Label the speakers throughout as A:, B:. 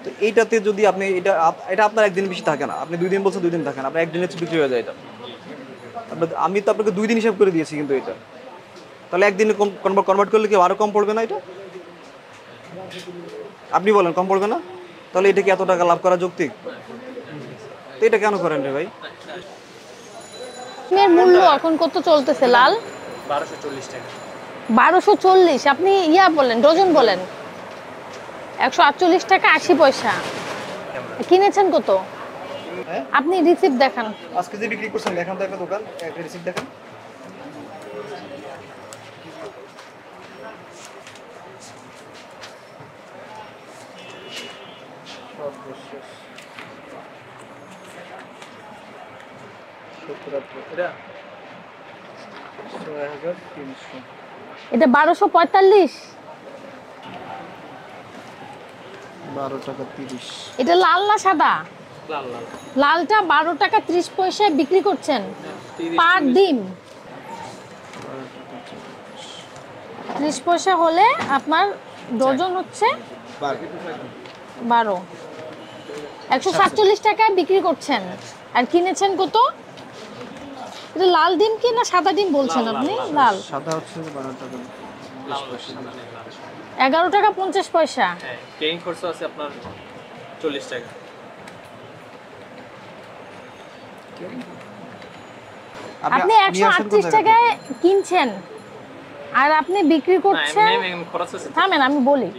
A: তো এইটাতে যদি আপনি এটা আপনার একদিন বেশি থাকে না, আপনি 2 দিন বলছেন 2 দিন থাকে না, আপনার একদিনের বিক্রি হয়ে যায় এটা। আমি তো আপনাকে 2 দিন হিসাব করে দিয়েছি কিন্তু এটা, তাহলে একদিনে কনভার্ট করলে কি আরো কম পড়বে না এটা? আপনি বলেন কম পড়বে না? তাহলে এটা কি এত টাকা লাভ করা যৌক্তিক? তো এটা কেন করেন রে ভাই?
B: এর মূল্য এখন কত চলতেছে লাল?
C: 1240 টাকা।
B: 1240। আপনি বলেন, ডজন বলেন। 148 টাকা 80 পয়সা। কিনেছেন কত? আপনি রিসিপ্ট দেখান।
A: আজকে যে বিক্রি করছেন দেখান তো একটা দোকান, একটা রিসিপ্ট দেখান।
B: এটা 1245।
A: 12 টাকা 30।
B: এটা লাল না সাদা?
C: লাল লাল।
B: লালটা 12 টাকা 30 পয়সায় বিক্রি করছেন পার ডিম। 30 পয়সা হলে আপনার ডজন হচ্ছে 12। 147 টাকায় বিক্রি করছেন। আর কিনেছেন কত? এটা লাল ডিম কি না সাদা ডিম বলছেন আপনি? লাল।
A: সাদা হচ্ছে 12 টাকা 30 পয়সা।
B: 11 টাকা 50 পয়সা।
C: হ্যাঁ, কেইং খরচ আছে আপনার 40 টাকা।
B: আপনি 138 টাকায় কিনছেন আর আপনি বিক্রি করছেন।
C: খরচ আছে।
B: থামেন আমি বলি।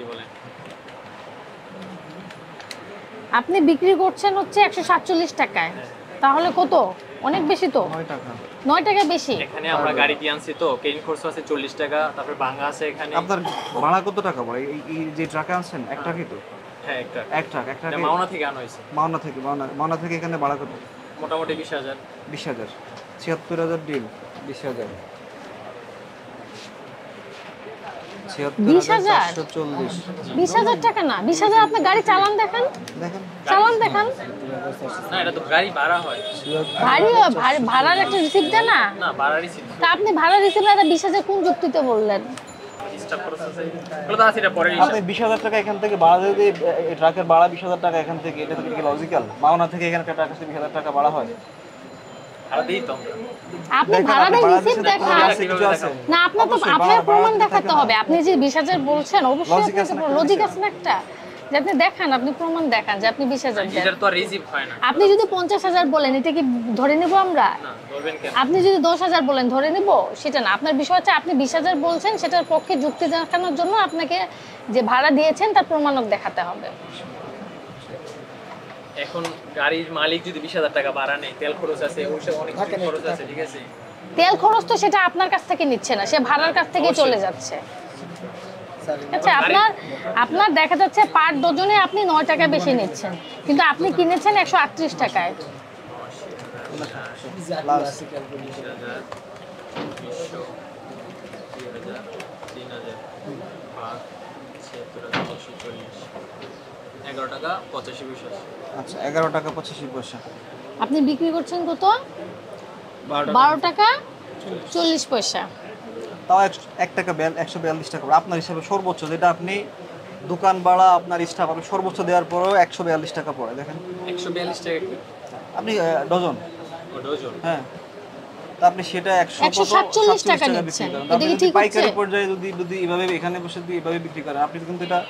B: আপনি বিক্রি করছেন হচ্ছে 147 টাকায়। তাহলে কত? অনেক বেশি তো।
A: 9 টাকা।
B: 9 টাকা বেশি।
C: এখানে আমরা গাড়ি দিয়ে আনছি তো কেইং খরচ আছে 40 টাকা, তারপর ভাঙা আছে এখানে।
A: আপনার ভাড়া কত টাকা পড়ে এই যে ট্রাকে আনছেন? এক ট্রাকই তো?
C: হ্যাঁ, একটা
A: এক ট্রাকে
C: মাওনা থেকে আনা হয়েছে।
A: মাওনা থেকে এখানে ভাড়া কত?
C: মোটামুটি 20,000।
A: 20,000। 76,000 ডিল 20,000।
B: 20,040। 20,000 টাকা না, 20,000 আপনি গাড়ি চালান দেখান।
A: দেখেন
B: চালান দেখান।
C: না, এটা তো গাড়ি ভাড়া হয়।
B: ভাড়ার একটা রিসিপ্ট দেন না?
C: না, ভাড়া রিসিট।
B: তা আপনি ভাড়া রিসিপ্ট না 20,000 কোন যুক্তিতে বললেন?
C: স্টাফ খরচ আছে। এগুলো তো আছে, এটা পরে
A: আপনি 20,000 টাকা এখান থেকে ভাড়া যদি এই ট্রাকের ভাড়া 20,000 টাকা এখান থেকে, এটা তো কি লজিক্যাল? মাওনা থেকে এখানে একটা ট্রাক আসতে 20,000 টাকা ভাড়া হয়?
C: ভাড়া দিই তো।
B: আপনি ভাড়াটা রিসিপ্ট দেখান।
A: কিছু আছে
B: না, আপনার তো আপনার প্রমাণ দেখাতে হবে। আপনি যে 20,000 বলছেন অবশ্যই আপনার লজিক আছে না একটা, যে আপনি দেখান, আপনি প্রমাণ দেখান যে আপনি 20,000 দেন।
C: এটার তো আর রিসিভ হয় না।
B: আপনি যদি 50,000 বলেন এটা কি ধরে নেব আমরা?
C: না, ধরবেন কেন?
B: আপনি যদি 10,000 বলেন ধরে নেব? সেটা না। আপনার বিষয় হচ্ছে আপনি 20,000 বলছেন, সেটার পক্ষে যুক্তি দেখানোর জন্য আপনাকে যে ভাড়া দিয়েছেন তার প্রমাণক দেখাতে হবে।
C: এখন গাড়ির মালিক যদি 20,000 টাকা ভাড়া নেয়, তেল খরচ আছে, ওইসব অনেক কিছু খরচ আছে, ঠিক আছে?
B: তেল খরচ তো সেটা আপনার কাছ থেকে নিচ্ছে না, সে ভাড়ার কাছ থেকে চলে যাচ্ছে। আচ্ছা, আপনার দেখা যাচ্ছে পার ডজনে আপনি 9 টাকা বেশি নিচ্ছেন, কিন্তু আপনি কিনেছেন 138 টাকায়।
C: টাকা 85 পয়সা।
A: আচ্ছা, 11 টাকা 85 পয়সা।
B: আপনি বিক্রি করছেন কত? 12 টাকা 40 পয়সা।
A: তাও 1 টাকা 142 টাকা আপনার হিসাবে সর্বোচ্চ, যেটা আপনি দোকান ভাড়া আপনার স্টাফ আপনি সর্বোচ্চ দেওয়ার পরেও 142 টাকা পড়ে। দেখেন
C: 142 টাকা কি?
A: আপনি ডজন।
C: ও ডজন।
A: হ্যাঁ, তা আপনি সেটা
B: 147 টাকা নিচ্ছেন। এটা কি ঠিক হচ্ছে?
A: পাইকারি পর্যায়ে যদি এভাবে এখানে বসে যদি এভাবে বিক্রি করেন, আপনি কিন্তু এটা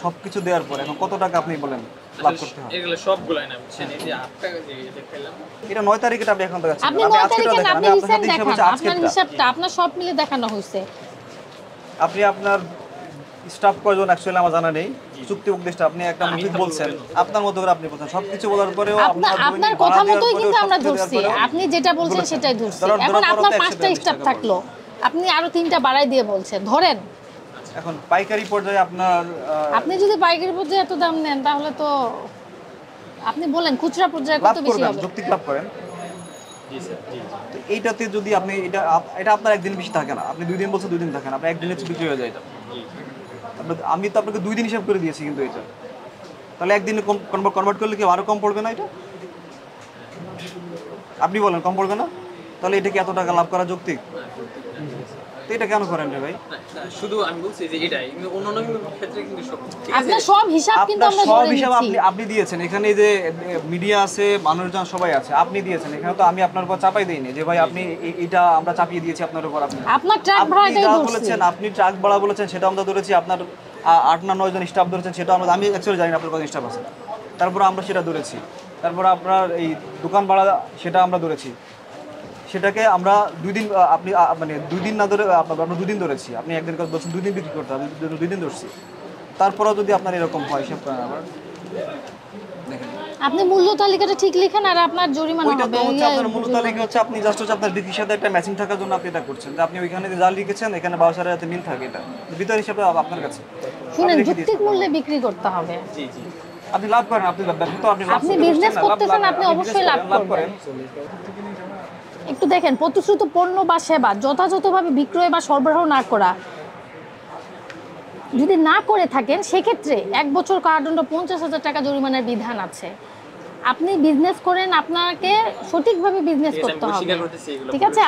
A: সবকিছু দেওয়ার পর এখন কত টাকা আপনি বলেন লাভ করতে হবে?
C: এগুলো সবগুলাই না, বুঝছেন? এই যে 8 টাকা যে দেখাইলাম,
A: এটা 9 তারিখে আপনি এখন দেখাচ্ছেন।
B: আপনি 9 তারিখে আপনি হিসাব দেখান, আপনার হিসাবটা আপনার সব মিলে দেখানো হয়েছে।
A: আপনি আপনার স্টাফ কয়জন অ্যাকচুয়ালি আমার জানা নেই, চুক্তি উপদেষ্টা আপনি একটা মুখে বলছেন, আপনার মতো করে আপনি বলছেন সবকিছু বলার পরেও
B: আপনার কথা মতোই কিন্তু আমরা ধরছি, আপনি যেটা বলছেন সেটাই ধরছি। এখন আপনার 5টা স্টাফ থাকলো, আপনি আরো 3টা বাড়াই দিয়ে বলছেন, ধরেন।
A: এখন পাইকারি পর্যায়ে
B: আপনি যদি পাইকারি পর্যায়ে এত দাম নেন তাহলে তো আপনি বলেন খুচরা পর্যায়ে কত বেশি হবে?
A: যৌক্তিক লাভ করেন।
C: জি স্যার, জি।
A: তো এইটাতে যদি আপনি এটা আপনার একদিন বেশি থাকে না, আপনি 2 দিন বলছেন 2 দিন থাকে না, আপনার একদিনের বিক্রি হয়ে যায় এটা। আমি তো আপনাকে 2 দিন হিসাব করে দিয়েছি কিন্তু এটা, তাহলে একদিনে কনভার্ট করলে কি আরো কম পড়বে না এটা? আপনি বলেন কম পড়বে না? তাহলে এটা কি এত টাকা লাভ করা যৌক্তিক? তো এটা কেন করেন রে ভাই?
C: শুধু আমি বলছি যে এটাই, কিন্তু অন্যান্য ক্ষেত্রে কিন্তু সব ঠিক আছে।
B: আপনার সব হিসাব কিন্তু
A: আপনার
B: আমরা
A: সব
B: ধরে
A: হিসাব
B: নিচ্ছি।
A: আপনি দিয়েছেন, এখানে এই যে মিডিয়া আছে, মানুষজন সবাই আছে, আপনি দিয়েছেন। এখানে তো আমি আপনার উপর চাপাই দেইনি যে ভাই আপনি এটা আমরা চাপিয়ে দিয়েছি আপনার উপর।
B: আপনার ট্রাক
A: আপনি
B: ভাড়াটাই
A: যা
B: ধরছি।
A: বলেছেন, আপনি ট্রাক ভাড়া বলেছেন সেটা আমরা ধরেছি, আপনার 8 না 9 জন স্টাফ ধরেছেন সেটা আমরা, আমি অ্যাকচুয়ালি জানি না আপনার কত স্টাফ আছে, তারপরে আমরা সেটা ধরেছি। তারপরে আপনার এই দোকান ভাড়া সেটা আমরা ধরেছি, সেটাকে আমরা 2 দিন আপনি মানে 2 দিন না ধরে আমরা 2 দিন ধরেছি। আপনি একদিন করে বলছেন 2 দিন বিক্রি করতে, আমি 2 দিন ধরছি। তারপরেও যদি আপনার এরকম হয়, হিসাব করেন আবার দেখেন।
B: আপনি মূল্য তালিকাটা ঠিক লিখেন আর আপনার জরিমানা
A: ওইটা
B: হবে।
A: তো হচ্ছে আপনার মূল তালিকা হচ্ছে, আপনি জাস্ট হচ্ছে আপনার বিক্রির সাথে একটা ম্যাচিং থাকার জন্য আপনি এটা করছেন, যে আপনি ওইখানে যে যা লিখেছেন এখানে 12,000 যাতে মিল থাকে, এটা ভিতর হিসাবে আপনার কাছে।
B: শুনেন,
A: আপনি রেখে
B: যৌক্তিক
A: দিয়েছেন।
B: মূল্যে বিক্রি করতে হবে।
C: জি জি।
A: আপনি লাভ করেন, আপনি ব্যর্থ, আপনি লাভ
B: আপনি
A: করতে
B: business
A: পারছেন না,
B: করতেছেন, আপনি
A: business
B: অবশ্যই লাভ
A: করেন,
B: করবেন। একটু দেখেন, প্রতিশ্রুত পণ্য বা সেবা যথাযথভাবে বিক্রয় বা সরবরাহ না করা, যদি না করে থাকেন সেক্ষেত্রে 1 বছর কারাদণ্ড, 50,000 টাকা জরিমানার বিধান আছে। আপনি বিজনেস করেন, আপনাকে সঠিকভাবে বিজনেস
C: ঠিক আছে,
B: করতে
C: আমি
B: হবে।
C: স্বীকার করতেছি এগুলো
B: ঠিক আছে,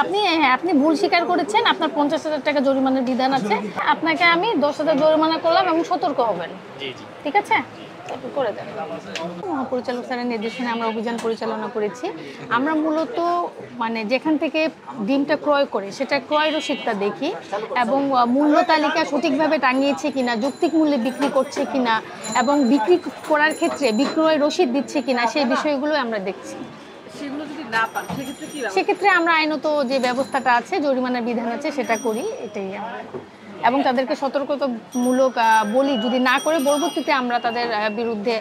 B: আপনি ভুল স্বীকার করেছেন, আপনার 50,000 টাকা জরিমানার বিধান আছে। আপনাকে আমি 10,000 জরিমানা করলাম এবং সতর্ক হবেন।
C: জি জি।
B: ঠিক আছে, একটু করে দেন। মহাপরিচালক স্যারের নির্দেশনায় আমরা অভিযান পরিচালনা করেছি। আমরা মূলত মানে যেখান থেকে ডিমটা ক্রয় করে সেটা ক্রয় রসিদটা দেখি এবং মূল্য তালিকা সঠিকভাবে টাঙিয়েছে কিনা, যৌক্তিক মূল্যে বিক্রি করছে কিনা এবং বিক্রি করার ক্ষেত্রে বিক্রয় রসিদ দিচ্ছে কিনা, সেই বিষয়গুলো আমরা দেখছি।
D: সেগুলো যদি না পান সেক্ষেত্রে কি ব্যবস্থা?
B: সেক্ষেত্রে আমরা আইনত যে ব্যবস্থাটা আছে, জরিমানার বিধান আছে, সেটা করি। এটাই আমরা, এবং তাদেরকে সতর্কতামূলক বলি, যদি না করে পরবর্তীতে আমরা তাদের বিরুদ্ধে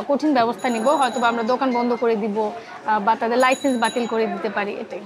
B: কঠিন ব্যবস্থা নিব, হয়তো বা আমরা দোকান বন্ধ করে দিব বা তাদের লাইসেন্স বাতিল করে দিতে পারি, এটাই।